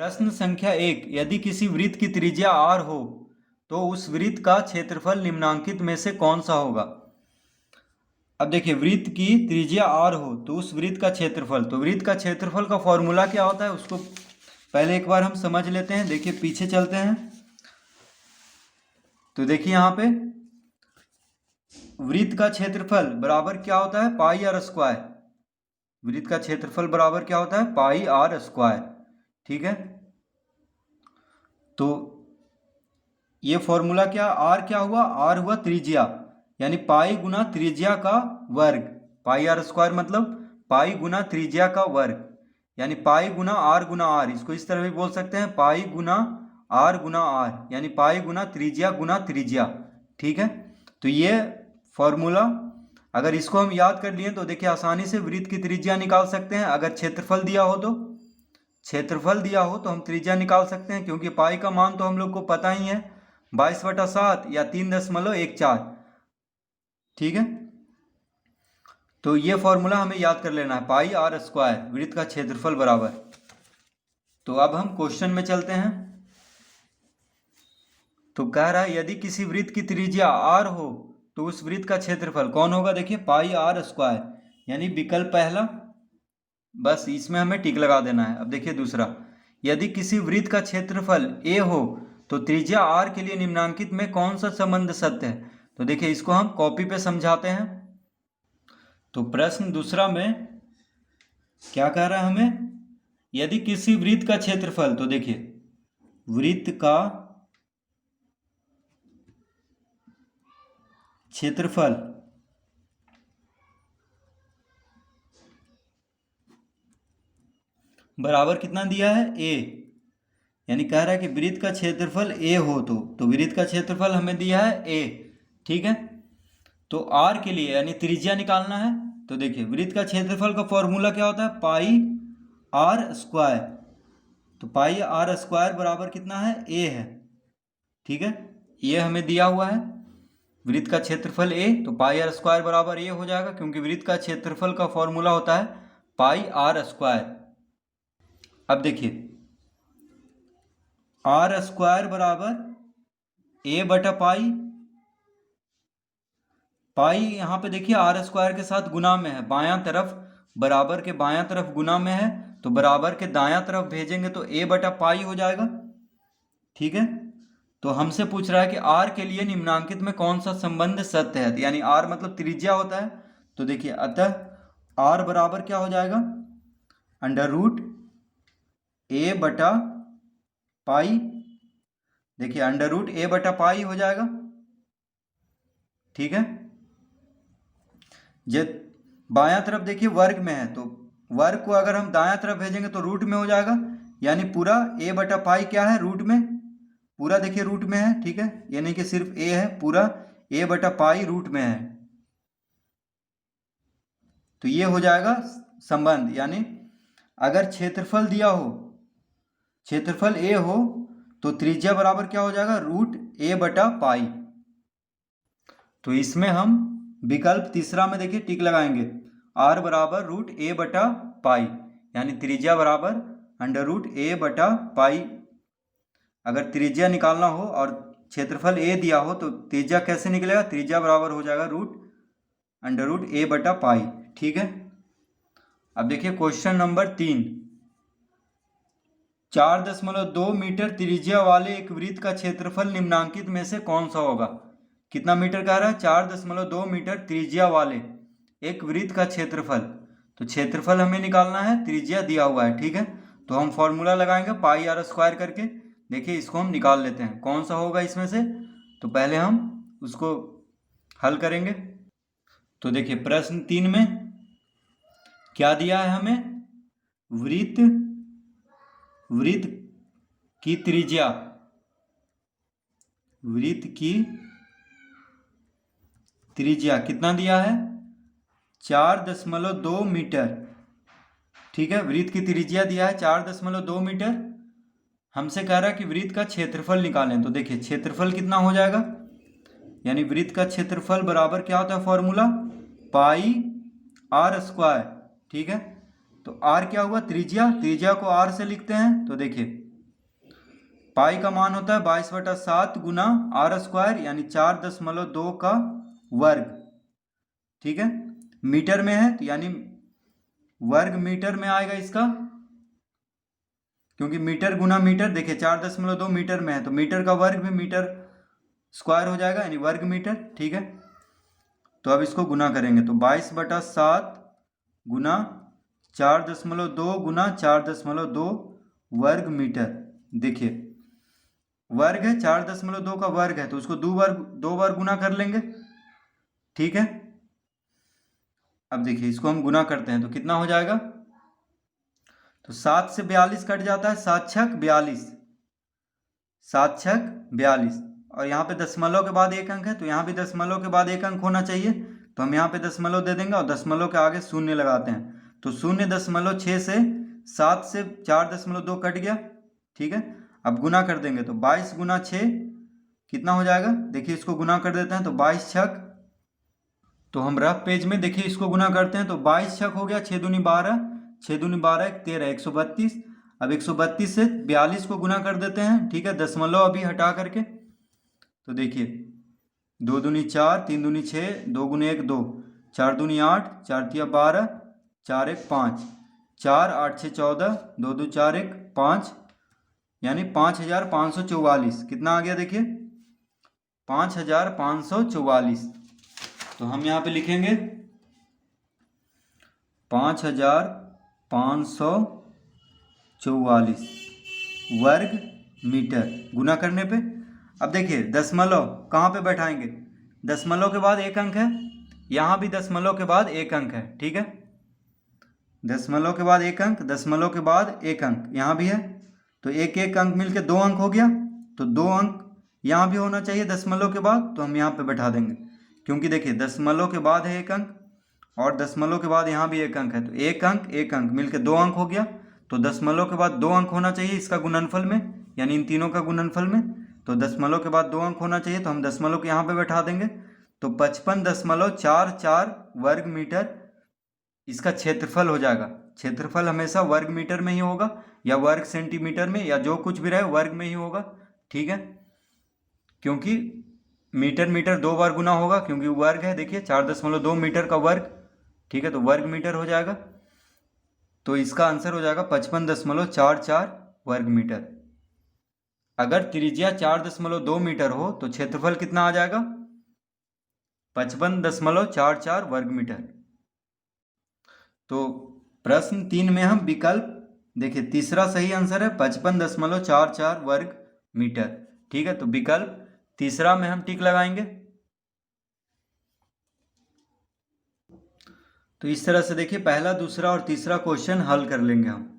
प्रश्न संख्या 1, यदि किसी वृत्त की त्रिज्या r हो तो उस वृत्त का क्षेत्रफल निम्नांकित में से कौन सा होगा। अब देखिए, वृत्त की त्रिज्या r हो तो उस वृत्त का क्षेत्रफल, तो वृत्त का क्षेत्रफल का फॉर्मूला क्या होता है उसको पहले एक बार हम समझ लेते हैं। देखिए पीछे चलते हैं तो देखिए यहाँ पे वृत्त का क्षेत्रफल बराबर क्या होता है, पाई आर स्क्वायर। वृत्त का क्षेत्रफल बराबर क्या होता है, पाई आर स्क्वायर। ठीक है, तो ये फॉर्मूला क्या, आर क्या हुआ, आर हुआ त्रिज्या, यानी पाई गुना त्रिज्या का वर्ग। पाई आर स्क्वायर मतलब पाई गुना त्रिज्या का वर्ग, यानी पाई गुना आर। इसको इस तरह भी बोल सकते हैं, पाई गुना आर, यानी पाई गुना त्रिज्या। ठीक है, तो ये फॉर्मूला अगर इसको हम याद कर लिए तो देखिए आसानी से वृत्त की त्रिज्या निकाल सकते हैं। अगर क्षेत्रफल दिया हो तो हम त्रिज्या निकाल सकते हैं, क्योंकि पाई का मान तो हम लोग को पता ही है, 22/7 या 3.14। ठीक है, तो ये फॉर्मूला हमें याद कर लेना है, पाई आर स्क्वायर वृत्त का क्षेत्रफल बराबर। तो अब हम क्वेश्चन में चलते हैं। तो कह रहा है यदि किसी वृत्त की त्रिज्या r हो तो उस वृत्त का क्षेत्रफल कौन होगा। देखिए पाई आर स्क्वायर, यानी विकल्प पहला, बस इसमें हमें टिक लगा देना है। अब देखिए दूसरा, यदि किसी वृत्त का क्षेत्रफल a हो तो त्रिज्या r के लिए निम्नांकित में कौन सा संबंध सत्य है। तो देखिए इसको हम कॉपी पे समझाते हैं। तो प्रश्न दूसरा में क्या कह रहा है हमें, यदि किसी वृत्त का क्षेत्रफल, तो देखिए वृत्त का क्षेत्रफल बराबर कितना दिया है, a, यानी कह रहा है कि वृत्त का क्षेत्रफल a हो तो वृत्त का क्षेत्रफल हमें दिया है a। ठीक है, तो r के लिए यानी त्रिज्या निकालना है। तो देखिए वृत्त का क्षेत्रफल का फॉर्मूला क्या होता है, पाई आर स्क्वायर। तो पाई आर स्क्वायर बराबर कितना है, a है। ठीक है, ये हमें दिया हुआ है वृत्त का क्षेत्रफल a, तो पाई आर स्क्वायर बराबर a हो जाएगा, क्योंकि वृत्त का क्षेत्रफल का फॉर्मूला होता है पाई आर स्क्वायर। अब देखिए आर स्क्वायर बराबर a बटा पाई, पाई यहाँ पे देखिए आर स्क्वायर के साथ गुना में है, बायां तरफ, बराबर के बायां तरफ गुना में है, तो बराबर के दायां तरफ भेजेंगे तो a बटा पाई हो जाएगा। ठीक है, तो हमसे पूछ रहा है कि r के लिए निम्नांकित में कौन सा संबंध सत्य है, यानी r मतलब त्रिज्या होता है। तो देखिए अतः r बराबर क्या हो जाएगा, अंडर रूट a बटा पाई। देखिए अंडर रूट a बटा पाई हो जाएगा। ठीक है, जब बायां तरफ देखिए वर्ग में है, तो वर्ग को अगर हम दायां तरफ भेजेंगे तो रूट में हो जाएगा, यानी पूरा a बटा पाई क्या है, रूट में, पूरा देखिए रूट में है। ठीक है, ये नहीं कि सिर्फ a है, पूरा a बटा पाई रूट में है। तो ये हो जाएगा संबंध, यानी अगर क्षेत्रफल दिया हो, क्षेत्रफल a हो तो त्रिज्या बराबर क्या हो जाएगा, रूट a बटा पाई। तो इसमें हम विकल्प तीसरा में देखिए टिक लगाएंगे, r बराबर रूट a बटा पाई, यानी त्रिज्या बराबर अंडर रूट a बटा पाई। अगर त्रिज्या निकालना हो और क्षेत्रफल a दिया हो तो त्रिज्या कैसे निकलेगा, त्रिज्या बराबर हो जाएगा रूट अंडर रूट a बटा पाई। ठीक है, अब देखिए क्वेश्चन नंबर 3, 4.2 मीटर त्रिज्या वाले एक वृत्त का क्षेत्रफल निम्नांकित में से कौन सा होगा। कितना मीटर कह रहा है, 4.2 मीटर त्रिज्या वाले एक वृत्त का क्षेत्रफल। तो क्षेत्रफल हमें निकालना है, त्रिज्या दिया हुआ है। ठीक है, तो हम फॉर्मूला लगाएंगे पाई आर स्क्वायर करके। देखिए इसको हम निकाल लेते हैं कौन सा होगा इसमें से। तो पहले हम उसको हल करेंगे। तो देखिए प्रश्न 3 में क्या दिया है हमें, वृत्त की त्रिज्या, वृत्त की त्रिज्या कितना दिया है, 4.2 मीटर। ठीक है, वृत्त की त्रिज्या दिया है 4.2 मीटर। हमसे कह रहा है कि वृत्त का क्षेत्रफल निकालें। तो देखिए क्षेत्रफल कितना हो जाएगा, यानी वृत्त का क्षेत्रफल बराबर क्या होता है, फॉर्मूला पाई आर स्क्वायर। ठीक है, तो आर क्या हुआ, त्रिज्या, त्रिज्या को आर से लिखते हैं। तो देखिए पाई का मान होता है 22/7 गुना आर स्क्वायर यानी 4.2 का वर्ग। ठीक है, मीटर में है तो यानी वर्ग मीटर में आएगा इसका, क्योंकि मीटर गुना मीटर, देखिए 4.2 मीटर में है तो मीटर का वर्ग भी मीटर स्क्वायर हो जाएगा यानी वर्ग मीटर। ठीक है, तो अब इसको गुना करेंगे तो 22/7 गुना 4.2 गुना 4.2 वर्ग मीटर। देखिए वर्ग है, 4.2 का वर्ग है तो उसको दो बार गुना कर लेंगे। ठीक है, अब देखिए इसको हम गुना करते हैं तो कितना हो जाएगा, तो 7 से 42 कट जाता है, 7 छक 42, 7 छक 42, और यहाँ पे दशमलव के बाद एक अंक है तो यहाँ भी दशमलव के बाद एक अंक होना चाहिए, तो हम यहाँ पे दशमलव दे देंगे और दशमलव के आगे शून्य लगाते हैं तो 0.6 से 7 से 4.2 कट गया। ठीक है, अब गुना कर देंगे तो 22 गुना 6 कितना हो जाएगा, देखिए इसको गुना कर देते हैं तो 22 छक, तो हम रफ पेज में देखिए इसको गुना करते हैं तो 22 छक हो गया, 6 दूनी 12, 6 दूनी 12 13, 132। अब 132 से 42 को गुना कर देते हैं। ठीक है, दशमलव अभी हटा करके, तो देखिए 2 दूनी 4, 3 दूनी 6, 2 गुने 1 2, 4 दूनी 8, 4 तिया 12, 4 1 5, 4 8 6 14, 2 2 4 1 5, यानी 5544। कितना आ गया देखिए 5544। तो हम यहाँ पे लिखेंगे 5544 वर्ग मीटर गुना करने पे। अब देखिए दशमलव कहाँ पे बैठाएंगे, दशमलव के बाद एक अंक है, यहाँ भी दशमलव के बाद एक अंक है। ठीक है, दशमलव के बाद एक अंक, दशमलव के बाद एक अंक यहाँ भी है, तो एक एक अंक मिलके 2 अंक हो गया, तो 2 अंक यहाँ भी होना चाहिए दशमलव के बाद, तो हम यहाँ पे बैठा देंगे, क्योंकि देखिए दशमलव के बाद है एक अंक और दशमलव के बाद यहाँ भी एक अंक है, तो एक अंक मिलके 2 अंक हो गया, तो दशमलव के बाद 2 अंक होना चाहिए इसका गुणनफल में, यानी इन तीनों का गुणनफल में, तो दशमलव के बाद 2 अंक होना चाहिए, तो हम दशमलव को यहाँ पे बैठा देंगे, तो 55.44 वर्ग मीटर इसका क्षेत्रफल हो जाएगा। क्षेत्रफल हमेशा वर्ग मीटर में ही होगा या वर्ग सेंटीमीटर में, या जो कुछ भी रहे वर्ग में ही होगा। ठीक है, क्योंकि मीटर मीटर 2 बार गुना होगा, क्योंकि वर्ग है, देखिए 4.2 मीटर का वर्ग। ठीक है, तो वर्ग मीटर हो जाएगा, तो इसका आंसर हो जाएगा 55.44 वर्ग मीटर। अगर त्रिज्या 4.2 मीटर हो तो क्षेत्रफल कितना आ जाएगा, 55.44 वर्ग मीटर। तो प्रश्न 3 में हम विकल्प, देखिए तीसरा सही आंसर है 55.44 वर्ग मीटर। ठीक है, तो विकल्प तीसरा में हम टिक लगाएंगे। तो इस तरह से देखिए पहला, दूसरा और तीसरा क्वेश्चन हल कर लेंगे हम।